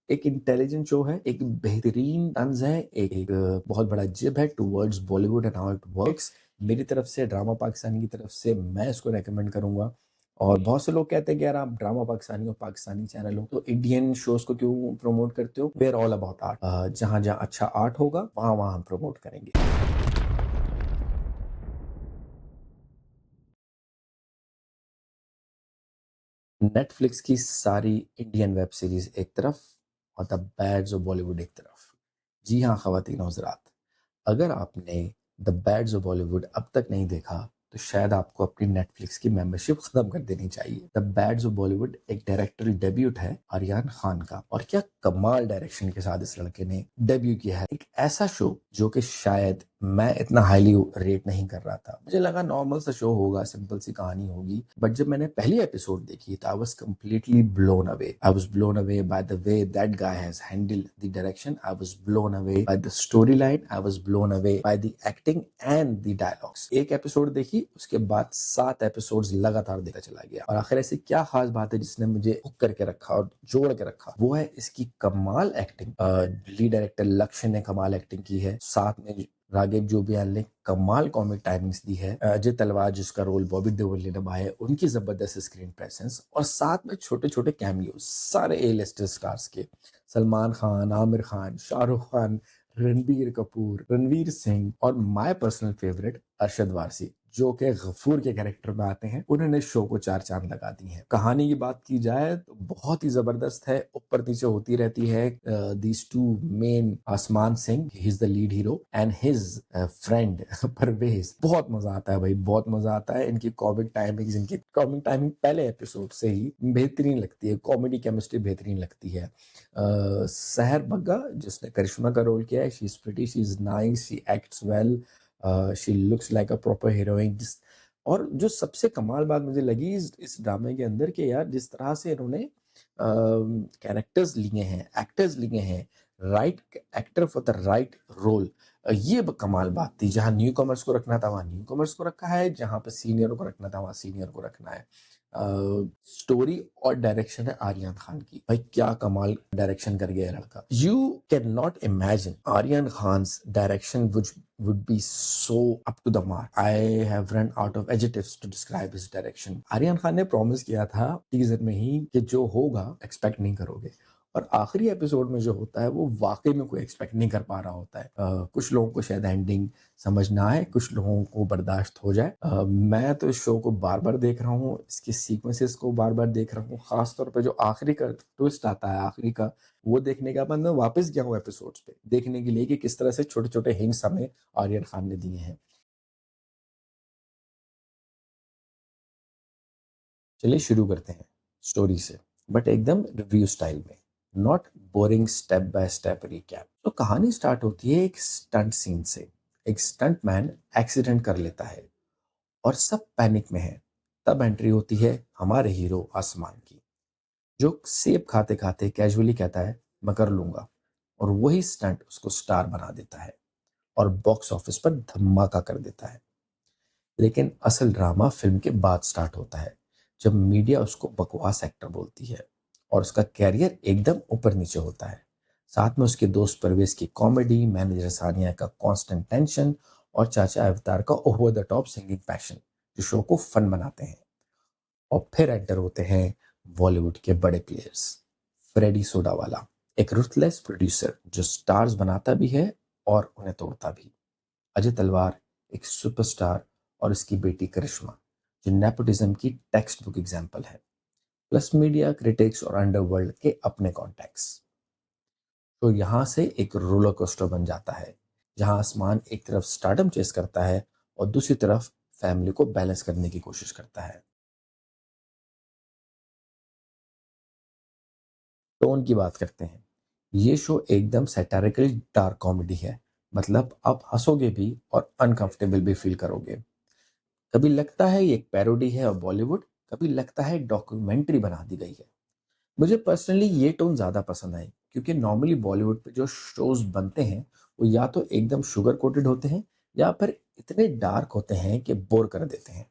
एक intelligent show है, एक बेहतरीन तंज है, एक बहुत बड़ा जिब है towards Bollywood and how it works. मेरी तरफ से, ड्रामा पाकिस्तानी की तरफ से मैं इसको रेकमेंड करूंगा। और बहुत से लोग कहते हैं कि यार आप ड्रामा पाकिस्तानी और पाकिस्तानी चैनल हो तो इंडियन शोज को क्यों प्रमोट करते हो? We are all about art. जहां जहां अच्छा आर्ट होगा वहां वहां हम प्रमोट करेंगे। नेटफ्लिक्स की सारी इंडियन वेब सीरीज एक तरफ और द बैड्स ऑफ बॉलीवुड एक तरफ। जी हाँ ख़वातीन और हज़रात, अगर आपने द बैड्स ऑफ बॉलीवुड अब तक नहीं देखा तो शायद आपको अपनी नेटफ्लिक्स की मेंबरशिप खत्म कर देनी चाहिए। द बैड्स ऑफ बॉलीवुड एक डायरेक्टोरियल डेब्यूट है आर्यन खान का, और क्या कमाल डायरेक्शन के साथ इस लड़के ने डेब्यू किया है। एक ऐसा शो जो कि शायद मैं इतना हाईली रेट नहीं कर रहा था। मुझे लगा नॉर्मल सा शो होगा, सिंपल सी कहानी होगी, बट जब मैंने पहली एपिसोड देखी तो I was completely blown away. I was blown away by the way that guy has handled the direction. I was blown away by the story line. I was blown away by the acting and the dialogues. एक episode देखी, उसके बाद 7 episodes लगातार देखा चला गया। और आखिर ऐसी क्या खास बात है जिसने मुझे हुक करके रखा और जोड़ के रखा? वो है इसकी कमाल एक्टिंग। लीड डायरेक्टर लक्ष्य ने कमाल एक्टिंग की है, साथ में राघव जोबियाल ने कमाल कॉमिक टाइमिंग्स दी है, अजय तलवार जिसका रोल बॉबी देओल ने निभाया है, उनकी जबरदस्त स्क्रीन प्रेजेंस, और साथ में छोटे छोटे कैमियोज सारे ए लिस्टर स्टार्स के, सलमान खान, आमिर खान, शाहरुख खान, रणबीर कपूर, रणवीर सिंह, और my personal favourite Arshad Warsi जो कि गफूर के कैरेक्टर में आते हैं। उन्होंने शो को 4 चांद लगा दी हैं। कहानी की बात की जाए तो बहुत ही जबरदस्त है, ऊपर नीचे होती रहती है। These two men, Aasmaan Singh he is the lead hero and his friend Parvez. बहुत मजा आता है भाई, बहुत मजा आता है। इनकी कॉमिक टाइमिंग पहले एपिसोड से ही बेहतरीन लगती है, कॉमेडी केमिस्ट्री बेहतरीन लगती है। सहर बग्गा जिसने करिश्मा का रोल किया है, she is pretty, she is nice, she acts well, she looks like a proper heroine. और जो सबसे कमाल बात मुझे लगी इस ड्रामे के अंदर कि यार जिस तरह से इन्होंने कैरेक्टर्स लिए हैं, एक्टर्स लिए हैं, right actor for the right role, ये कमाल बात थी। जहां न्यू कमर्स को रखना था वहां न्यू कमर्स को रखा है, जहां पे सीनियर को रखना था वहां सीनियर को रखना है। स्टोरी और डायरेक्शन है आर्यन खान की, भाई क्या कमाल डायरेक्शन कर गया है लड़का। You can not imagine Aryan Khan direction would be so up to the mark. I have run out of adjectives to describe his direction. Aryan Khan ने प्रॉमिस किया था टीजर में ही कि जो होगा एक्सपेक्ट नहीं करोगे, और आखिरी एपिसोड में जो होता है वो वाकई में कोई एक्सपेक्ट नहीं कर पा रहा होता है। कुछ लोगों को शायद एंडिंग समझ ना आए, कुछ लोगों को बर्दाश्त हो जाए। मैं तो इस शो को बार बार देख रहा हूँ, इसके सीक्वेंसेस को बार बार देख रहा हूँ, खासतौर पे जो आखिरी का ट्विस्ट आता है आखिरी का, वो देखने के बाद मैं वापस गया हूँ एपिसोड्स पे देखने के लिए कि किस तरह से छोटे छोटे हिंट्स हमें आर्यन खान ने दिए हैं। चलिए शुरू करते हैं स्टोरी से, बट एकदम रिव्यू स्टाइल में, not boring step by step recap. तो कहानी स्टार्ट होती है एक स्टंट सीन से। एक स्टंट मैन एक्सीडेंट कर लेता है और सब पैनिक में है। तब एंट्री होती है हमारे हीरो आसमान की, जो सेब खाते खाते कैजुअली कहता है मैं कर लूंगा, और वही स्टंट उसको स्टार बना देता है और बॉक्स ऑफिस पर धमाका कर देता है। लेकिन असल ड्रामा फिल्म के बाद स्टार्ट होता है, जब मीडिया उसको बकवास एक्टर बोलती है और उसका कैरियर एकदम ऊपर नीचे होता है। साथ में उसके दोस्त परवेज की कॉमेडी, मैनेजर सानिया का कांस्टेंट टेंशन, और चाचा अवतार का over the top singing passion जो शो को फन बनाते हैं। और फिर एंटर होते हैं बॉलीवुड के बड़े प्लेयर्स। फ्रेडी सोडावाला, एक रुथलेस प्रोड्यूसर जो स्टार्स बनाता भी है और उन्हें तोड़ता भी। अजय तलवार, एक सुपरस्टार, और उसकी बेटी करिश्मा जो नेपोटिज्म की टेक्स्ट बुक एग्जाम्पल है। प्लस मीडिया, क्रिटिक्स और अंडरवर्ल्ड के अपने कॉन्टेक्ट्स। तो यहाँ से एक रोलर कोस्टर बन जाता है, जहाँ आसमान एक तरफ स्टार्डम चेस करता है और दूसरी तरफ फैमिली को बैलेंस करने की कोशिश करता है। टोन की बात करते हैं, ये शो एकदम सैटारिकली डार्क कॉमेडी है। मतलब आप हंसोगे भी और अनकंफर्टेबल भी फील करोगे। कभी लगता है ये एक पैरोडी है और बॉलीवुड, कभी लगता है डॉक्यूमेंट्री बना दी गई है। मुझे पर्सनली ये टोन ज़्यादा पसंद आई, क्योंकि नॉर्मली बॉलीवुड पे जो शोज बनते हैं वो या तो एकदम शुगर कोटेड होते हैं या फिर इतने डार्क होते हैं कि बोर कर देते हैं।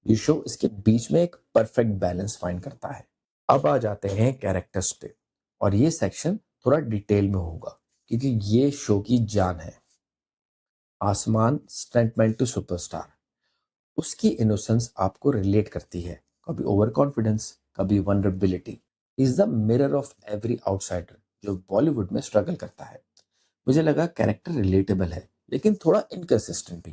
ये शो इसके बीच में एक परफेक्ट बैलेंस फाइंड करता है। अब आ जाते हैं कैरेक्टर्स पे, और ये सेक्शन थोड़ा डिटेल में होगा, क्योंकि ये शो की जान है। आसमान स्टंटमैन टू सुपरस्टार, उसकी इनोसेंस आपको रिलेट करती है, कभी ओवर कॉन्फिडेंस, कभी vulnerability. Is the mirror of every outsider जो बॉलीवुड में स्ट्रगल करता है। मुझे लगा कैरेक्टर रिलेटेबल है, लेकिन थोड़ा इनकंसिस्टेंट भी।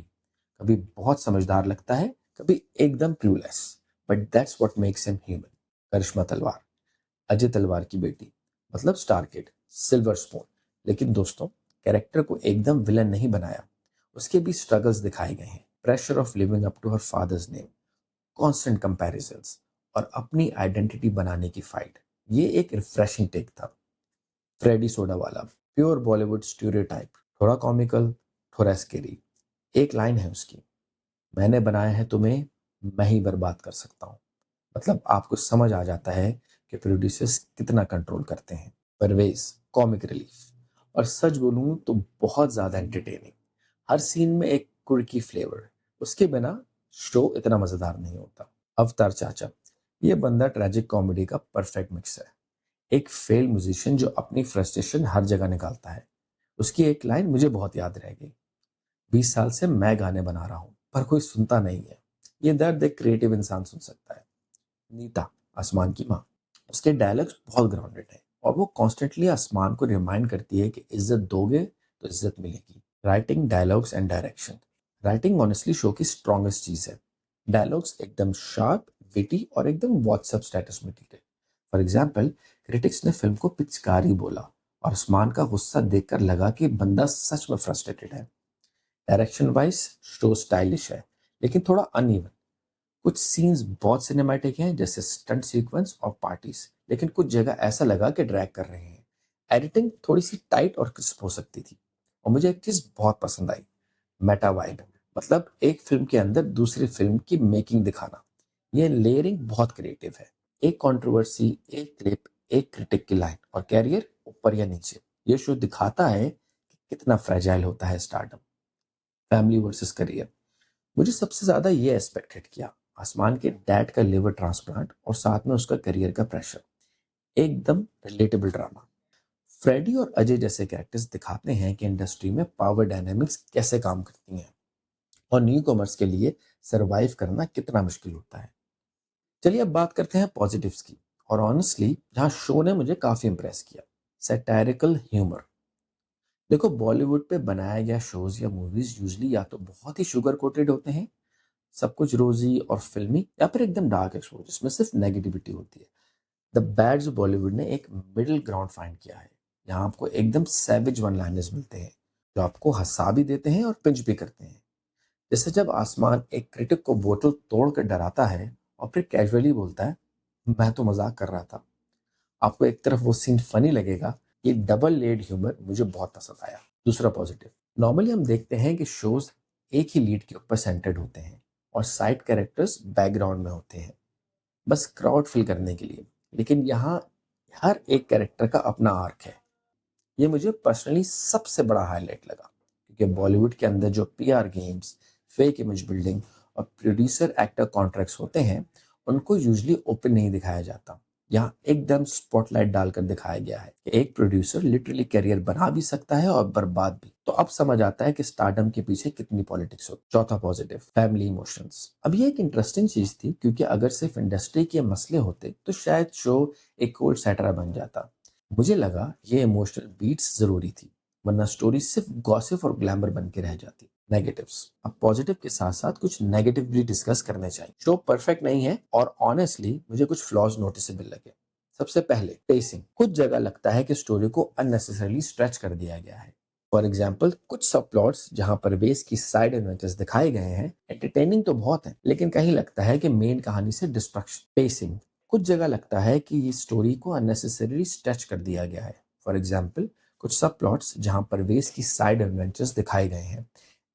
कभी बहुत समझदार लगता है, कभी एकदम clueless, but that's what makes him human. Karishma Talwar, Ajay तलवार की बेटी, मतलब स्टार किड, सिल्वर स्पून। लेकिन दोस्तों, कैरेक्टर को एकदम विलन नहीं बनाया, उसके भी स्ट्रगल्स दिखाए गए हैं। Pressure of living up to her father's name, constant comparisons, और अपनी आइडेंटिटी बनाने की फाइट। ये एक रिफ्रेशिंग टेक था। Freddy Sodawala, pure Bollywood stereotype, थोड़ा कॉमिकल, थोड़ा स्केरी। एक लाइन है उसकी, मैंने बनाया है तुम्हें, मैं ही बर्बाद कर सकता हूँ। मतलब आपको समझ आ जाता है कि प्रोड्यूसर्स कितना कंट्रोल करते हैं। परवेज, कॉमिक रिलीफ, और सच बोलूं तो बहुत ज्यादा एंटरटेनिंग। हर सीन में एक कुर्की फ्लेवर, उसके बिना शो इतना मजेदार नहीं होता। अवतार चाचा, ये बंदा ट्रेजिक कॉमेडी का परफेक्ट मिक्स है। एक फेल म्यूजिशियन जो अपनी फ्रस्ट्रेशन हर जगह निकालता है। उसकी एक लाइन मुझे बहुत याद रह गई, 20 साल से मैं गाने बना रहा हूं पर कोई सुनता नहीं है। ये दर्द एक क्रिएटिव इंसान सुन सकता है। नीता, आसमान की माँ, उसके डायलॉग्स बहुत ग्राउंडेड है, और वो कॉन्स्टेंटली आसमान को रिमाइंड करती है कि इज्जत दोगे तो इज्जत मिलेगी। Writing, dialogues and direction, writing honestly show की स्ट्रॉन्गेस्ट चीज है। डायलॉग्स एकदम शार्प, विटी, और एकदम WhatsApp status material. For example, critics ने फिल्म को पिचकारी बोला, और आसमान का गुस्सा देखकर लगा कि बंदा सच में फ्रस्ट्रेटेड है। डायरेक्शन वाइज शो स्टाइलिश है, लेकिन थोड़ा अनइवन। कुछ सीन्स बहुत सिनेमैटिक हैं, जैसे स्टंट सीक्वेंस और पार्टीज, लेकिन कुछ जगह ऐसा लगा कि ड्रैग कर रहे हैं। एडिटिंग थोड़ी सी टाइट और क्रिस्प हो सकती थी। और मुझे एक चीज बहुत पसंद आई, मेटा वाइब, मतलब एक फिल्म के अंदर दूसरी फिल्म की मेकिंग दिखाना। ये लेयरिंग बहुत क्रिएटिव है। एक कंट्रोवर्सी, एक क्लिप, एक क्रिटिक की लाइन, और कैरियर ऊपर या नीचे। ये शो दिखाता है कि कितना फ्रेजाइल होता है स्टारडम। फैमिली वर्सेस करियर, मुझे सबसे ज्यादा ये एस्पेक्ट हिट किया। आसमान के डैड का लिवर ट्रांसप्लांट और साथ में उसका करियर का प्रेशर, एकदम रिलेटेबल ड्रामा। फ्रेडी और अजय जैसे कैरेक्टर्स दिखाते हैं कि इंडस्ट्री में पावर डायनामिक्स कैसे काम करती हैं, और न्यू कॉमर्स के लिए सरवाइव करना कितना मुश्किल होता है। चलिए अब बात करते हैं पॉजिटिव्स की, और ऑनेस्टली जहां शो ने मुझे काफी इंप्रेस किया, सैटारिकल ह्यूमर। देखो, बॉलीवुड पे बनाया गया शोज या मूवीज यूजली या तो बहुत ही शुगर कोटेड होते हैं, सब कुछ रोजी और फिल्मी, या फिर एकदम डार्क एक्सपोज जिसमें सिर्फ नेगेटिविटी होती है। द बैड्स बॉलीवुड ने एक मिडिल ग्राउंड फाइंड किया है, जहां आपको एकदम सैविज वन लाइनर्स मिलते हैं, जो आपको हंसा भी देते हैं और पिंच भी करते हैं। जैसे जब आसमान एक क्रिटिक को बोतल तोड़कर डराता है और फिर कैजुअली बोलता है, मैं तो मजाक कर रहा था। आपको एक तरफ वो सीन फनी लगेगा, ये डबल लेड ह्यूमर मुझे बहुत पसंद आया। दूसरा पॉजिटिव, नॉर्मली हम देखते हैं कि शोज एक ही लीड के ऊपर सेंटर्ड होते हैं और साइड कैरेक्टर्स बैकग्राउंड में होते हैं, बस क्राउड फिल करने के लिए। लेकिन यहाँ हर एक कैरेक्टर का अपना आर्क है। ये मुझे पर्सनली सबसे बड़ा हाईलाइट लगा, क्योंकि बॉलीवुड के अंदर जो PR games, fake image building और प्रोड्यूसर एक्टर कॉन्ट्रैक्ट्स होते हैं, उनको यूजुअली ओपन नहीं दिखाया जाता। यहाँ एकदम स्पॉटलाइट डालकर दिखाया गया है कि एक प्रोड्यूसर लिटरली करियर बना भी सकता है और बर्बाद भी। तो अब समझ आता है कि स्टारडम के पीछे कितनी पॉलिटिक्स हो। चौथा पॉजिटिव, फैमिली इमोशंस। अब ये एक इंटरेस्टिंग चीज थी, क्योंकि अगर सिर्फ इंडस्ट्री के मसले होते तो शायद शो एक कोल्ड सैटरा बन जाता। मुझे लगा ये इमोशनल बीट्स जरूरी थी, वरना स्टोरी सिर्फ गॉसिप और ग्लैमर बन के रह जाती। नेगेटिव्स, अब पॉजिटिव के साथ साथ कुछ नेगेटिव भी डिस्कस करने चाहिए। शो परफेक्ट नहीं है, और ऑनेस्टली मुझे कुछ फ्लॉज नोटिसेबल लगे। सबसे पहले पेसिंग, कुछ जगह लगता है कि स्टोरी को अननेसेसरली स्ट्रेच कर दिया गया है। फॉर एग्जाम्पल, कुछ सब प्लॉट्स जहां परवेज की साइड एडवेंचर्स दिखाए गए हैं, एंटरटेनिंग तो बहुत है, लेकिन कहीं लगता है कि मेन कहानी से डिस्ट्रक्शन। पेसिंग, कुछ जगह लगता है कि ये स्टोरी को अननेसेसरीली स्ट्रेच कर दिया गया है। फॉर एग्जाम्पल, कुछ सब प्लॉट्स जहां परवेज की साइड एडवेंचर्स दिखाए गए हैं,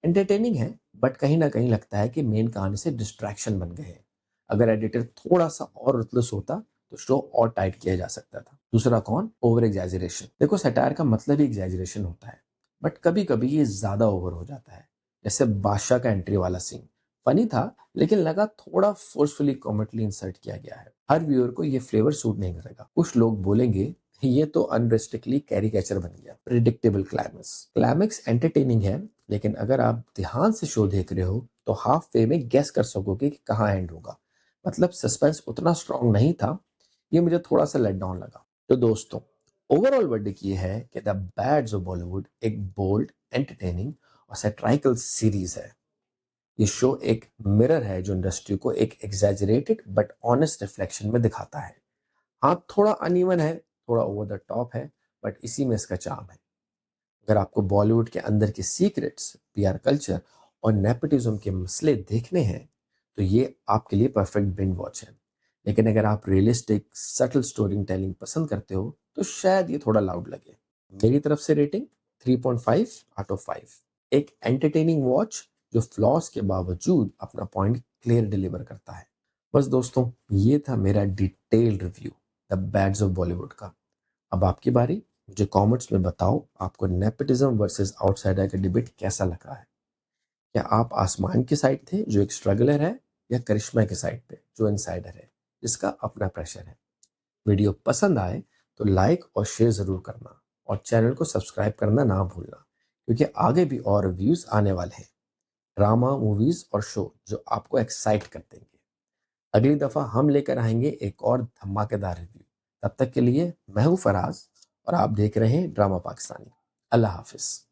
एंटरटेनिंग है, बट कहीं ना कहीं लगता है कि मेन कहानी से डिस्ट्रैक्शन बन गए हैं। अगर एडिटर थोड़ा सा और रुतलस होता तो शो और टाइट किया जा सकता था। दूसरा कौन, ओवर एग्जैजरेशन। देखो, सटायर का मतलब ही एग्जैजरेशन होता है, बट कभी कभी ये ज्यादा ओवर हो जाता है। जैसे बादशाह का एंट्री वाला सीन फनी था, लेकिन लगा थोड़ा फोर्सफुली कॉमेडली इंसर्ट किया गया है। हर व्यूअर को ये फ्लेवर सूट नहीं करेगा। कुछ लोग बोलेंगे ये तो अनरिस्ट्रिक्टली कैरिकेचर बन गया। Predictable climax. क्लाइमेक्स एंटरटेनिंग है, लेकिन अगर आप ध्यान से शो देख रहे हो तो हाफ वे में गेस कर सकोगे कि कहाँ एंड होगा। मतलब सस्पेंस उतना स्ट्रांग नहीं था। ये मुझे थोड़ा सा लेट डाउन लगा। तो दोस्तों, ओवरऑल वर्डिक्ट ये है कि द बैड्स ऑफ बॉलीवुड एक बोल्ड, एंटरटेनिंग और सैटिरिकल सीरीज है। ये शो एक मिरर है जो इंडस्ट्री को एक एग्जैजरेटेड बट ऑनेस्ट रिफ्लेक्शन में दिखाता है। हाँ, थोड़ा अनइवन है, थोड़ा ओवर द टॉप है, बट इसी में इसका चार्म है। अगर आपको बॉलीवुड के अंदर के सीक्रेट्स, पीआर कल्चर और नेपोटिज्म के मसले देखने हैं, तो ये आपके लिए परफेक्ट बिंज वॉच है। लेकिन अगर आप रियलिस्टिक, सटल स्टोरी टेलिंग पसंद करते हो, तो शायद ये थोड़ा लाउड लगे। मेरी तरफ से रेटिंग 3.5 आउट ऑफ 5। एक एंटरटेनिंग वॉच जो फ्लॉस के बावजूद अपना पॉइंट क्लियर डिलीवर करता है। बस दोस्तों, ये था मेरा detail review the bads of Bollywood का। अब आपकी बारी। मुझे कमेंट्स में बताओ, आपको नेपोटिज्म वर्सेस आउटसाइडर का डिबेट कैसा लगा है। क्या आप आसमान की साइड थे जो एक स्ट्रगलर है, या करिश्मा की साइड पे जो इनसाइडर है जिसका अपना प्रेशर है। वीडियो पसंद आए तो लाइक और शेयर जरूर करना, और चैनल को सब्सक्राइब करना ना भूलना, क्योंकि आगे भी और रिव्यूज आने वाले हैं। ड्रामा, मूवीज और शो जो आपको एक्साइट कर देंगे। अगली दफा हम लेकर आएंगे एक और धमाकेदार रिव्यू। तब तक के लिए मैं हूं फराज, और आप देख रहे हैं ड्रामा पाकिस्तानी। अल्लाह हाफिज।